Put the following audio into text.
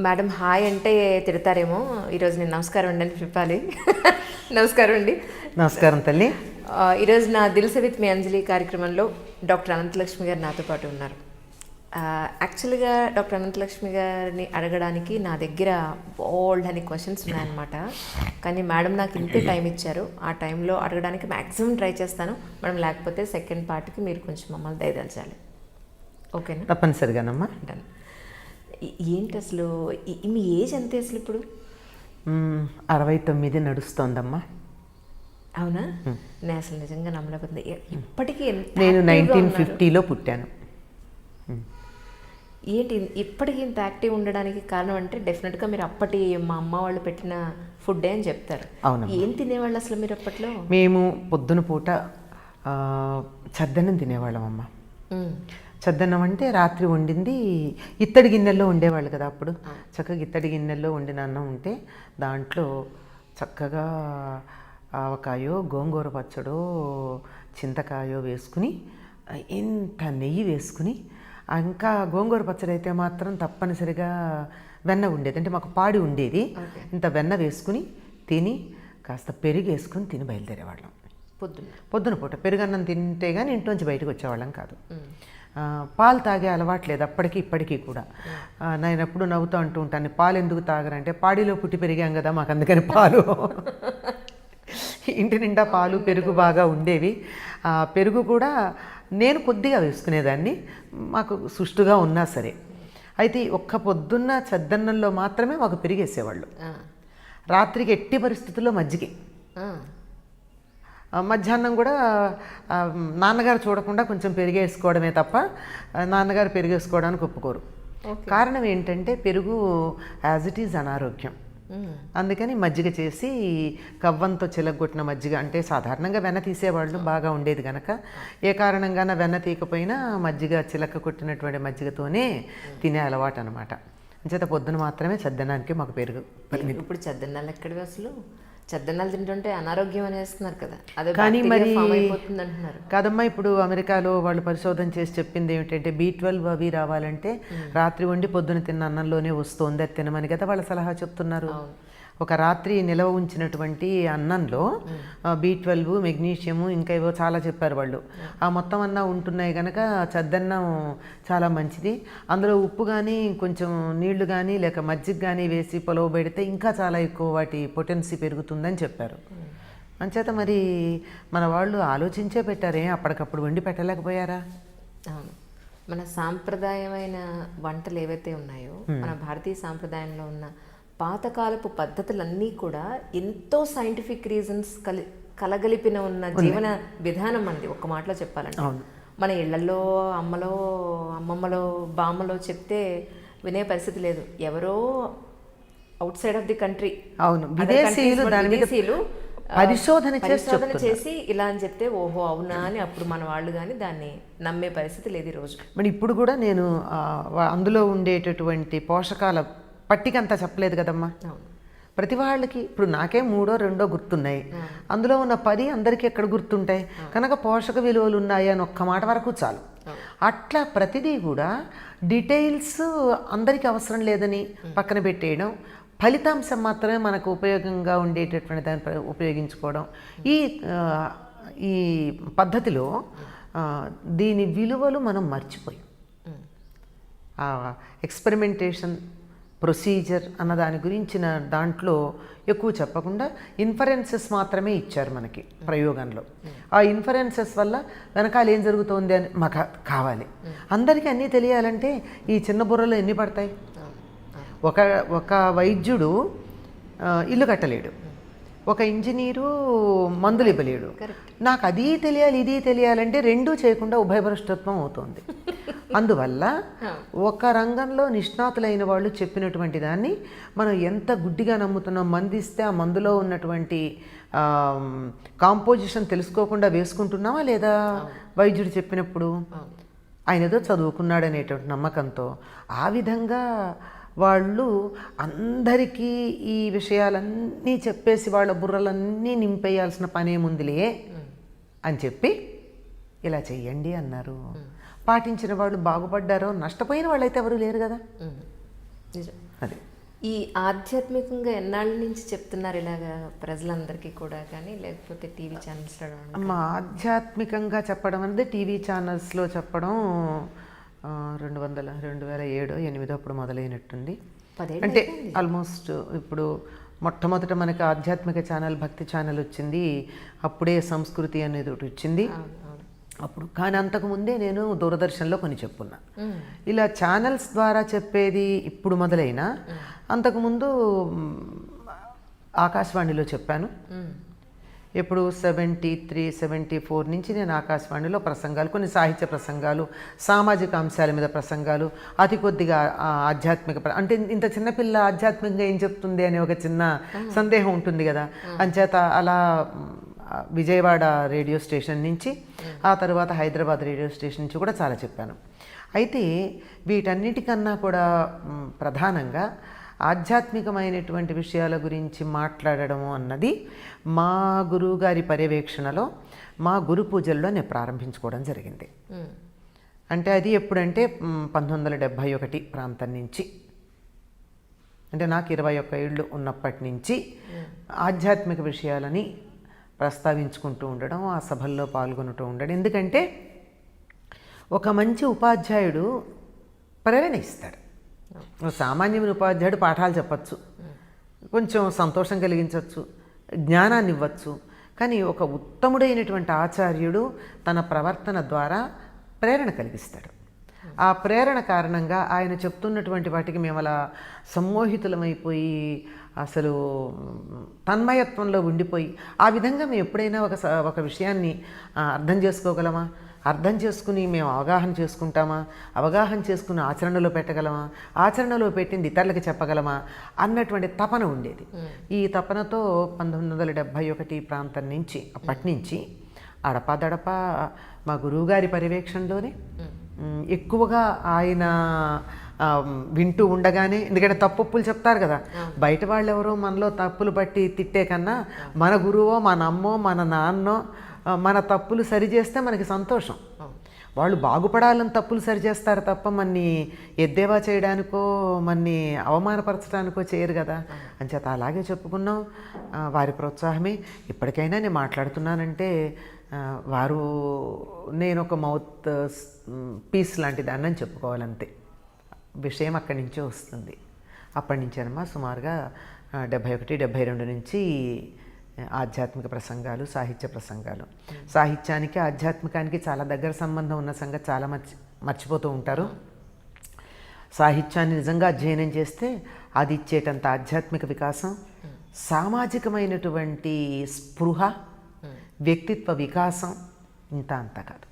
Madam hi అంటే తిడతారేమో, ఈరోజు నేను నమస్కారం అండి అని చెప్పాలి. నమస్కారం అండి. నమస్కారం తల్లి. ఈరోజు నా దిల్ సే విత్ మీ అంజలి కార్యక్రమంలో డాక్టర్ అనంతలక్ష్మి గారు నాతో పాటు ఉన్నారు. యాక్చువల్గా డాక్టర్ అనంతలక్ష్మి గారిని అడగడానికి నా దగ్గర బోల్డ్ అని క్వశ్చన్స్ ఉన్నాయన్నమాట. కానీ మేడం నాకు ఇంతే టైం ఇచ్చారు. ఆ టైంలో అడగడానికి మ్యాక్సిమం ట్రై చేస్తాను మేడం, లేకపోతే సెకండ్ పార్ట్కి మీరు కొంచెం మమ్మల్ని దయదలచాలి. ఓకేనా? తప్పనిసరిగానమ్మా. డన్. ఏంటి అసలు మీ ఏజ్ ఎంత అసలు ఇప్పుడు? 69 నడుస్తోందమ్మా. అవునా? నేను అసలు నిజంగా నమ్మలేకపోతుంది. ఇప్పటికీ నేను 1950లో పుట్టాను. ఏంటి ఇప్పటికీ ఇంత యాక్టివ్ ఉండడానికి కారణం అంటే డెఫినెట్గా మీరు అప్పటి మా అమ్మ వాళ్ళు పెట్టిన ఫుడ్డే అని చెప్తారు. అవును. ఏం తినేవాళ్ళు అసలు మీరు అప్పట్లో? మేము పొద్దున పూట చద్దన్నం తినేవాళ్ళం అమ్మ. చద్దన్నం అంటే రాత్రి వండింది ఇత్తడి గిన్నెల్లో ఉండేవాళ్ళు కదా అప్పుడు. చక్కగా ఇత్తడి గిన్నెల్లో వండిన అన్నం ఉంటే దాంట్లో చక్కగా ఆవకాయో గోంగూర పచ్చడో చింతకాయో వేసుకుని ఇంత నెయ్యి వేసుకుని, ఇంకా గోంగూర పచ్చడి అయితే మాత్రం తప్పనిసరిగా వెన్న ఉండేది, అంటే మాకు పాడి ఉండేది. ఇంత వెన్న వేసుకుని తిని కాస్త పెరుగు వేసుకుని తిని బయలుదేరేవాళ్ళం. పొద్దున పూట పెరుగన్నం తింటే కానీ ఇంట్లోంచి బయటకు వచ్చేవాళ్ళం కాదు. పాలు తాగే అలవాటు లేదు అప్పటికి ఇప్పటికీ కూడా. నేను ఎప్పుడు నవ్వుతూ అంటూ ఉంటాను, పాలు ఎందుకు తాగరంటే పాడిలో పుట్టి పెరిగాం కదా మాకు అందుకని పాలు. ఇంటి నిండా పాలు పెరుగు బాగా ఉండేవి. పెరుగు కూడా నేను కొద్దిగా వేసుకునేదాన్ని, మాకు సుష్టుగా ఉన్నా సరే. అయితే ఒక్క పొద్దున్న చద్దన్నంలో మాత్రమే మాకు పెరిగేసేవాళ్ళు. రాత్రికి ఎట్టి పరిస్థితుల్లో మజ్జిగ. మధ్యాహ్నం కూడా నాన్నగారు చూడకుండా కొంచెం పెరిగేసుకోవడమే తప్ప నాన్నగారు పెరిగేసుకోవడానికి ఒప్పుకోరు. కారణం ఏంటంటే పెరుగు యాజ్ ఇట్ ఈజ్ అనారోగ్యం. అందుకని మజ్జిగ చేసి కవ్వంతో చిలగొట్టిన మజ్జిగ, అంటే సాధారణంగా వెన్న తీసేవాళ్ళు బాగా ఉండేది కనుక ఏ కారణంగాన వెన్న తీయకపోయినా మజ్జిగ చిలక కొట్టినటువంటి మజ్జిగతోనే తినే అలవాటు అనమాట. అంచేత పొద్దున మాత్రమే చద్దనానికి మాకు పెరుగు. ఇప్పుడు చద్దన్నాలు ఎక్కడివి అసలు? చద్దన్నాలు తింటుంటే అనారోగ్యం అనేస్తున్నారు కదా, అదే కానీ మరి అయిపోతుంది అంటున్నారు. కాదమ్మా, ఇప్పుడు అమెరికాలో వాళ్ళు పరిశోధన చేసి చెప్పింది ఏమిటంటే B12 అవి రావాలంటే రాత్రి వండి పొద్దున తిన్న అన్నంలోనే వస్తుంది, అది తినమని కదా వాళ్ళ సలహా చెప్తున్నారు. ఒక రాత్రి నిలవ ఉంచినటువంటి అన్నంలో B12 మెగ్నీషియము ఇంకా ఏవో చాలా చెప్పారు వాళ్ళు. ఆ మొత్తం అన్నా ఉంటున్నాయి కనుక చద్దన్నం చాలా మంచిది. అందులో ఉప్పు కానీ కొంచెం నీళ్లు కానీ లేక మజ్జిగ కానీ వేసి పొలవ పెడితే ఇంకా చాలా ఎక్కువ వాటి పొటెన్సీ పెరుగుతుందని చెప్పారు. అంచేత మరి మన వాళ్ళు ఆలోచించే పెట్టారే, అప్పటికప్పుడు వండి పెట్టలేకపోయారా? అవును. మన సాంప్రదాయమైన వంటలు ఏవైతే ఉన్నాయో, మన భారతీయ సాంప్రదాయంలో ఉన్న పాతకాలపు పద్ధతులన్నీ కూడా ఎంతో సైంటిఫిక్ రీజన్స్ కలగలిపిన ఉన్న జీవన విధానం అంది. ఒక్క మాటలో చెప్పాలంటే మన ఇళ్లలో అమ్మమ్మలో బామ్మలో చెప్తే వినే పరిస్థితి లేదు. ఎవరో out side of the country, అవును, విదేశీయులు పరిశోధన చేసి ఇలా అని చెప్తే ఓహో అవునా అని అప్పుడు మన వాళ్ళు కానీ దాన్ని నమ్మే పరిస్థితి లేదు ఈరోజు. మరి ఇప్పుడు కూడా నేను అందులో ఉండేటటువంటి పోషకాల పట్టికంతా చెప్పలేదు కదమ్మా. ప్రతి వాళ్ళకి ఇప్పుడు నాకే 3 or 2 గుర్తున్నాయి, అందులో ఉన్న 10 అందరికీ ఎక్కడ గుర్తుంటాయి కనుక పోషక విలువలు ఉన్నాయి అని ఒక్క మాట వరకు చాలు. అట్లా ప్రతిదీ కూడా డీటెయిల్స్ అందరికీ అవసరం లేదని పక్కన పెట్టేయడం, ఫలితాంశం మాత్రమే మనకు ఉపయోగంగా ఉండేటటువంటి దాన్ని ఉపయోగించుకోవడం. ఈ పద్ధతిలో దీని విలువలు మనం మర్చిపోయాం. ఎక్స్పెరిమెంటేషన్ ప్రొసీజర్ అన్న దాని గురించిన దాంట్లో ఎక్కువ చెప్పకుండా ఇన్ఫరెన్సెస్ మాత్రమే ఇచ్చారు మనకి ప్రయోగంలో. ఆ ఇన్ఫరెన్సెస్ వల్ల వెనకాల ఏం జరుగుతోంది అని మాకు కావాలి. అందరికీ అన్నీ తెలియాలంటే ఈ చిన్న బుర్రలో ఎన్ని పడతాయి? ఒక వైద్యుడు ఇల్లు కట్టలేడు, ఒక ఇంజనీరు మందులు ఇవ్వలేడు. నాకు అది తెలియాలి ఇది తెలియాలంటే రెండూ చేయకుండా ఉభయభ్రష్టత్వం అవుతుంది. అందువల్ల ఒక రంగంలో నిష్ణాతులైన వాళ్ళు చెప్పినటువంటి దాన్ని మనం ఎంత గుడ్డిగా నమ్ముతున్నాం. మందిస్తే ఆ మందులో ఉన్నటువంటి కాంపోజిషన్ తెలుసుకోకుండా వేసుకుంటున్నామా లేదా? వైద్యుడు చెప్పినప్పుడు ఆయన ఏదో చదువుకున్నాడు అనేటువంటి నమ్మకంతో ఆ విధంగా వాళ్ళు అందరికీ ఈ విషయాలన్నీ చెప్పేసి వాళ్ళ బుర్రలన్నీ నింపేయాల్సిన పనేముందిలే అని చెప్పి ఇలా చెయ్యండి అన్నారు. పాటించిన వాళ్ళు బాగుపడ్డారో, నష్టపోయిన వాళ్ళైతే ఎవరు లేరు కదా. నిజం. అది ఈ ఆధ్యాత్మికంగా ఎన్నాళ్ళ నుంచి చెప్తున్నారు ఇలాగా ప్రజలందరికీ కూడా, కానీ లేకపోతే టీవీ ఛానల్స్లో? మా ఆధ్యాత్మికంగా చెప్పడం అనేది టీవీ ఛానల్స్లో చెప్పడం 2007-2008 అప్పుడు మొదలైనట్టుంది. 10 ఏళ్ళు అంటే అయిపోయింది. ఆల్మోస్ట్ ఇప్పుడు మొట్టమొదట మనకి ఆధ్యాత్మిక ఛానల్, భక్తి ఛానల్ వచ్చింది. అప్పుడే సంస్కృతి అనేది ఒకటి వచ్చింది అవును, అవును. అప్పుడు. కానీ అంతకుముందే నేను దూరదర్శన్లో కొన్ని చెప్పున్నా. ఇలా ఛానల్స్ ద్వారా చెప్పేది ఇప్పుడు మొదలైనా అంతకుముందు ఆకాశవాణిలో చెప్పాను. ఎప్పుడు 73-74 నుంచి నేను ఆకాశవాణిలో ప్రసంగాలు, కొన్ని సాహిత్య ప్రసంగాలు, సామాజిక అంశాల మీద ప్రసంగాలు, అతి కొద్దిగా ఆధ్యాత్మిక అంటే ఇంత చిన్నపిల్ల ఆధ్యాత్మికంగా ఏం చెప్తుంది అనే ఒక చిన్న సందేహం ఉంటుంది కదా. అంచేత అలా విజయవాడ రేడియో స్టేషన్ నుంచి, ఆ తర్వాత హైదరాబాద్ రేడియో స్టేషన్ నుంచి కూడా చాలా చెప్పాను. అయితే వీటన్నిటికన్నా కూడా ప్రధానంగా ఆధ్యాత్మికమైనటువంటి విషయాల గురించి మాట్లాడడం అన్నది మా గురువుగారి పర్యవేక్షణలో, మా గురు పూజల్లో నేను ప్రారంభించుకోవడం జరిగింది. అంటే అది ఎప్పుడంటే 1971 ప్రాంతం నుంచి, అంటే నాకు 21 ఏళ్ళు ఉన్నప్పటి నుంచి ఆధ్యాత్మిక విషయాలని ప్రస్తావించుకుంటూ ఉండడం, ఆ సభల్లో పాల్గొనుతూ ఉండడం. ఎందుకంటే ఒక మంచి ఉపాధ్యాయుడు ప్రేరణ ఇస్తాడు. సామాన్యమైన ఉపాధ్యాయుడు పాఠాలు చెప్పచ్చు, కొంచెం సంతోషం కలిగించవచ్చు, జ్ఞానాన్ని ఇవ్వచ్చు. కానీ ఒక ఉత్తముడైనటువంటి ఆచార్యుడు తన ప్రవర్తన ద్వారా ప్రేరణ కలిగిస్తాడు. ఆ ప్రేరణ కారణంగా ఆయన చెప్తున్నటువంటి వాటికి మేము అలా సమ్మోహితులమైపోయి, అసలు తన్మయత్వంలో ఉండిపోయి, ఆ విధంగా మేము ఎప్పుడైనా ఒక విషయాన్ని అర్థం చేసుకోగలమా, అర్థం చేసుకుని మేము అవగాహన చేసుకుంటామా, అవగాహన చేసుకుని ఆచరణలో పెట్టగలమా, ఆచరణలో పెట్టింది ఇతరులకు చెప్పగలమా అన్నటువంటి తపన ఉండేది. ఈ తపనతో 1971 ప్రాంతం నుంచి, అప్పటి నుంచి అడపాదడప మా గురువుగారి పర్యవేక్షణలోనే ఎక్కువగా ఆయన వింటూ ఉండగానే, ఎందుకంటే తప్పులు చెప్తారు కదా, బయట వాళ్ళు ఎవరో మనలో తప్పులు బట్టి తిట్టే కన్నా మన గురువో, మన అమ్మో, మన నాన్నో మన తప్పులు సరిచేస్తే మనకి సంతోషం. వాళ్ళు బాగుపడాలని తప్పులు సరిచేస్తారు తప్ప మన్ని ఎద్దేవా చేయడానికో, మన్ని అవమానపరచడానికో చేయరు కదా. అంచేత అలాగే చెప్పుకున్నాం. వారి ప్రోత్సాహమే ఇప్పటికైనా నేను మాట్లాడుతున్నానంటే వారు, నేను ఒక మౌత్ పీస్ లాంటి దాన్ని అని చెప్పుకోవాలంతే. విషయం అక్కడి నుంచే వస్తుంది. అప్పటి నుంచేనమ్మా సుమారుగా 71-72 నుంచి ఆధ్యాత్మిక ప్రసంగాలు, సాహిత్య ప్రసంగాలు. సాహిత్యానికి ఆధ్యాత్మికానికి చాలా దగ్గర సంబంధం ఉన్న సంగతి చాలా మర్చిపోతూ ఉంటారు. సాహిత్యాన్ని నిజంగా అధ్యయనం చేస్తే అది ఇచ్చేటంత ఆధ్యాత్మిక వికాసం, సామాజికమైనటువంటి స్పృహ, వ్యక్తిత్వ వికాసం ఇంత అంత కాదు.